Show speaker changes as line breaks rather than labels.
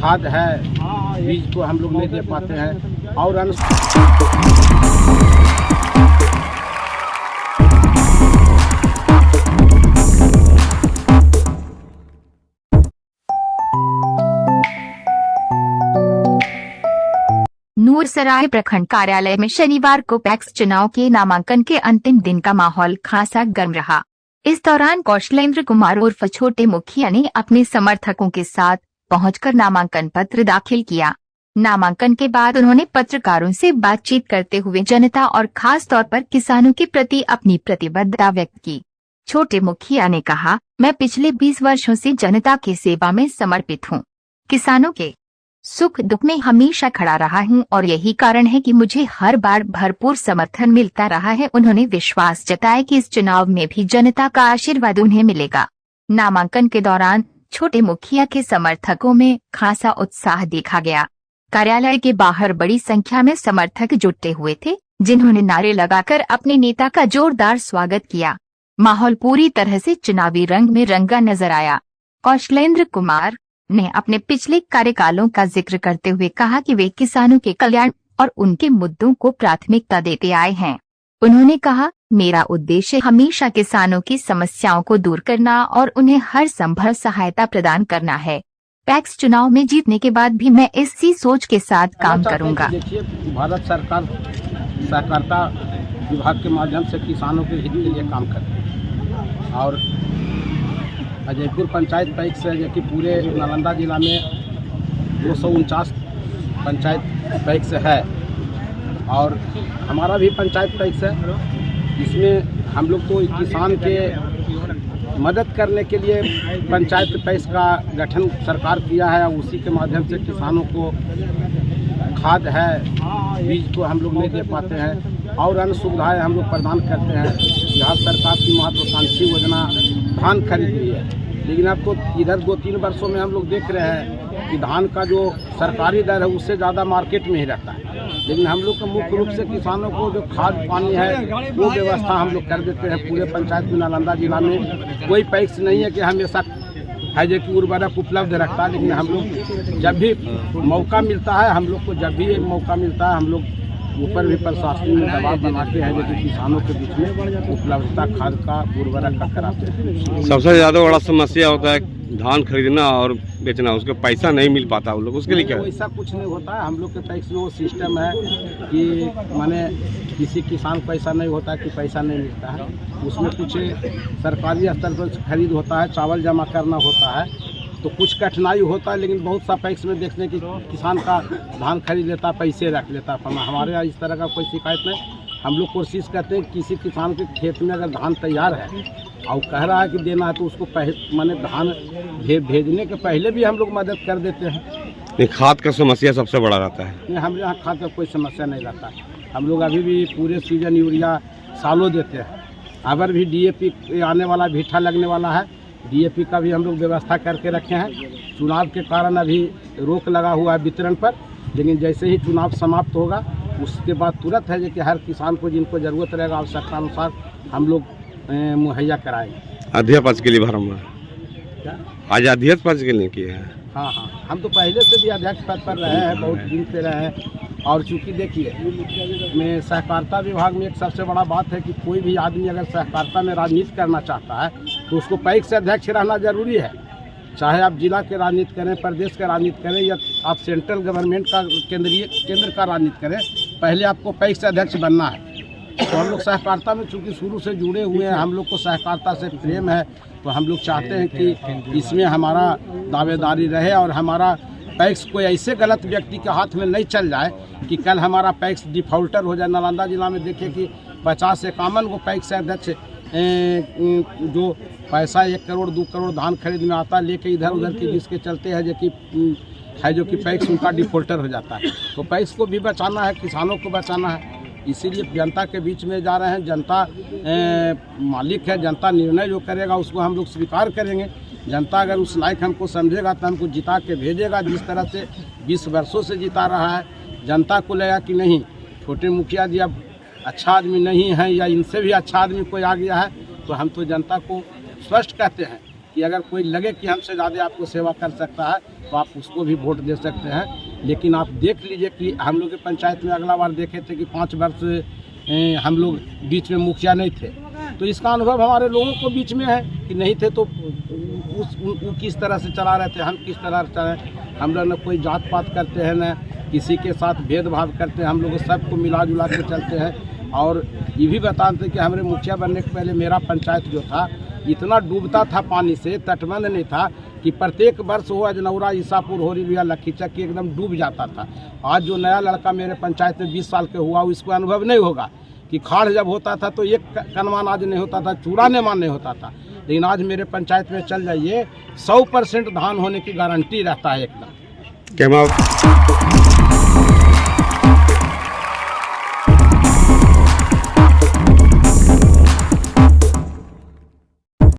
खाद है, बीज को हम लोग नहीं दे पाते हैं और
नूरसराय प्रखंड कार्यालय में शनिवार को पैक्स चुनाव के नामांकन के अंतिम दिन का माहौल खासा गर्म रहा। इस दौरान कौशलेंद्र कुमार उर्फ छोटे मुखिया ने अपने समर्थकों के साथ पहुंचकर नामांकन पत्र दाखिल किया। नामांकन के बाद उन्होंने पत्रकारों से बातचीत करते हुए जनता और खास तौर पर किसानों के प्रति अपनी प्रतिबद्धता व्यक्त की। छोटे मुखिया ने कहा, मैं पिछले 20 वर्षों से जनता की सेवा में समर्पित हूँ। किसानों के सुख दुख में हमेशा खड़ा रहा हूं और यही कारण है कि मुझे हर बार भरपूर समर्थन मिलता रहा है। उन्होंने विश्वास जताया कि इस चुनाव में भी जनता का आशीर्वाद उन्हें मिलेगा। नामांकन के दौरान छोटे मुखिया के समर्थकों में खासा उत्साह देखा गया। कार्यालय के बाहर बड़ी संख्या में समर्थक जुटे हुए थे, जिन्होंने नारे लगाकर अपने नेता का जोरदार स्वागत किया। माहौल पूरी तरह से चुनावी रंग में रंगा नजर आया। कौशलेंद्र कुमार ने अपने पिछले कार्यकालों का जिक्र करते हुए कहा कि वे किसानों के कल्याण और उनके मुद्दों को प्राथमिकता देते आए हैं। उन्होंने कहा, मेरा उद्देश्य हमेशा किसानों की समस्याओं को दूर करना और उन्हें हर संभव सहायता प्रदान करना है। पैक्स चुनाव में जीतने के बाद भी मैं इसी सोच के साथ काम करूंगा।
देखिए, भारत सरकार सहकारिता विभाग के माध्यम से किसानों के हित के लिए काम करती है और अजयपुर पंचायत पैक्स से कि पूरे नालंदा जिला में 249 पंचायत पैक्स है और हमारा भी पंचायत पैक्स है। इसमें हम लोग तो किसान के मदद करने के लिए पंचायत पैक्स का गठन सरकार किया है। उसी के माध्यम से किसानों को खाद है, बीज को हम लोग नहीं दे पाते हैं और अन्य सुविधाएं हम लोग प्रदान करते हैं। बिहार सरकार की महत्वाकांक्षी योजना धान खरीद रही है, लेकिन अब तो इधर 2-3 वर्षों में हम लोग देख रहे हैं कि धान का जो सरकारी दर है उससे ज़्यादा मार्केट में ही रहता है। लेकिन हम लोग को मुख्य रूप से किसानों को जो खाद पानी है वो व्यवस्था हम लोग कर देते हैं। पूरे पंचायत में नालंदा जिला में कोई पैक्स नहीं है कि हमेशा है जो कि उर्वरक उपलब्ध रखता है, लेकिन हम लोग जब भी मौका मिलता है, हम लोग को जब भी एक मौका मिलता है, हम लोग ऊपर भी प्रशासन में दबाव बनाते हैं जो कि किसानों के बीच में उपलब्धता खाद का उर्वरक का कराते हैं।
सबसे ज़्यादा बड़ा समस्या होता है धान खरीदना और बेचना, उसका पैसा नहीं मिल पाता उन लोग, उसके लिए क्या?
ऐसा कुछ नहीं होता है। हम लोग के पैक्स में वो सिस्टम है कि माने किसी किसान को ऐसा नहीं होता कि पैसा नहीं मिलता है। उसमें कुछ सरकारी स्तर पर खरीद होता है, चावल जमा करना होता है, तो कुछ कठिनाई होता है। लेकिन बहुत सा पैक्स में देखने की किसान का धान खरीद लेता, पैसे रख लेता। हमारे यहाँ इस तरह का कोई शिकायत नहीं। हम लोग कोशिश करते हैं किसी किसान के खेत में अगर धान तैयार है और कह रहा है कि देना है, तो उसको माने धान भेजने के पहले भी हम लोग मदद कर देते हैं।
खाद का समस्या सबसे बड़ा रहता है।
नहीं, हम यहाँ खाद का कोई समस्या नहीं रहता है। हम लोग अभी भी पूरे सीजन यूरिया सालों देते हैं। अगर भी DAP आने वाला, भीठा लगने वाला है, DAP का भी हम लोग व्यवस्था करके रखे हैं। चुनाव के कारण अभी रोक लगा हुआ है वितरण पर, लेकिन जैसे ही चुनाव समाप्त होगा उसके बाद तुरंत है कि हर किसान को जिनको ज़रूरत रहेगा आवश्यकता अनुसार हम लोग मुहैया कराएंगे।
अध्यक्ष पद के लिए आज अध्यक्ष पद के लिए किए हैं।
हाँ, हम तो पहले से भी अध्यक्ष पद पर रहे हैं, बहुत दिन से रहे हैं। और चूँकि देखिए, में सहकारिता विभाग में एक सबसे बड़ा बात है कि कोई भी आदमी अगर सहकारिता में राजनीति करना चाहता है तो उसको पैक्स से अध्यक्ष रहना जरूरी है। चाहे आप जिला के राजनीति करें, प्रदेश का राजनीति करें या आप सेंट्रल गवर्नमेंट का केंद्र का राजनीति करें, पहले आपको पैक्स से अध्यक्ष बनना है। तो हम लोग सहकारिता में चूँकि शुरू से जुड़े हुए हैं, हम लोग को सहकारिता से प्रेम है, तो हम लोग चाहते हैं कि इसमें हमारा दावेदारी रहे और हमारा पैक्स कोई ऐसे गलत व्यक्ति के हाथ में नहीं चल जाए कि कल हमारा पैक्स डिफॉल्टर हो जाए। नालंदा जिला में देखिए कि 50-51 को पैक्स अध्यक्ष जो पैसा 1 करोड़ 2 करोड़ धान खरीद में आता लेके इधर उधर की, जिसके चलते है जो कि पैक्स उनका डिफॉल्टर हो जाता है। तो पैक्स को भी बचाना है, किसानों को बचाना है, इसीलिए जनता के बीच में जा रहे हैं। जनता मालिक है, जनता निर्णय जो करेगा उसको हम लोग स्वीकार करेंगे। जनता अगर उस लायक हमको समझेगा तो हमको जिता के भेजेगा। जिस तरह से 20 वर्षों से जिता रहा है, जनता को लगा कि नहीं, छोटे मुखिया जी अब अच्छा आदमी नहीं है या इनसे भी अच्छा आदमी कोई आ गया है, तो हम तो जनता को स्पष्ट कहते हैं कि अगर कोई लगे कि हमसे ज़्यादा आपको सेवा कर सकता है तो आप उसको भी वोट दे सकते हैं। लेकिन आप देख लीजिए कि हम लोग के पंचायत में अगला बार देखे थे कि 5 वर्ष हम लोग बीच में मुखिया नहीं थे, तो इसका अनुभव हमारे लोगों को बीच में है कि नहीं थे तो वो किस तरह से चला रहे थे, हम किस तरह से चलाएं। हम लोग न कोई जात पात करते हैं न किसी के साथ भेदभाव करते हैं, हम लोग सबको मिला जुला के चलते हैं। और ये भी बताते कि हमारे मुखिया बनने के पहले मेरा पंचायत जो था इतना डूबता था पानी से, तटबंध नहीं था कि प्रत्येक वर्ष हो अजनौरा, ईसापुर, होरीबिया, लखीचक्की एकदम डूब जाता था। आज जो नया लड़का मेरे पंचायत में 20 साल के हुआ उसको अनुभव नहीं होगा कि खाड़ जब होता था तो एक कनवा अनाज नहीं होता था, चूड़ा नेमान नहीं होता था। लेकिन आज मेरे पंचायत में चल जाइए 100% धान होने की गारंटी रहता है एकदम।
क्या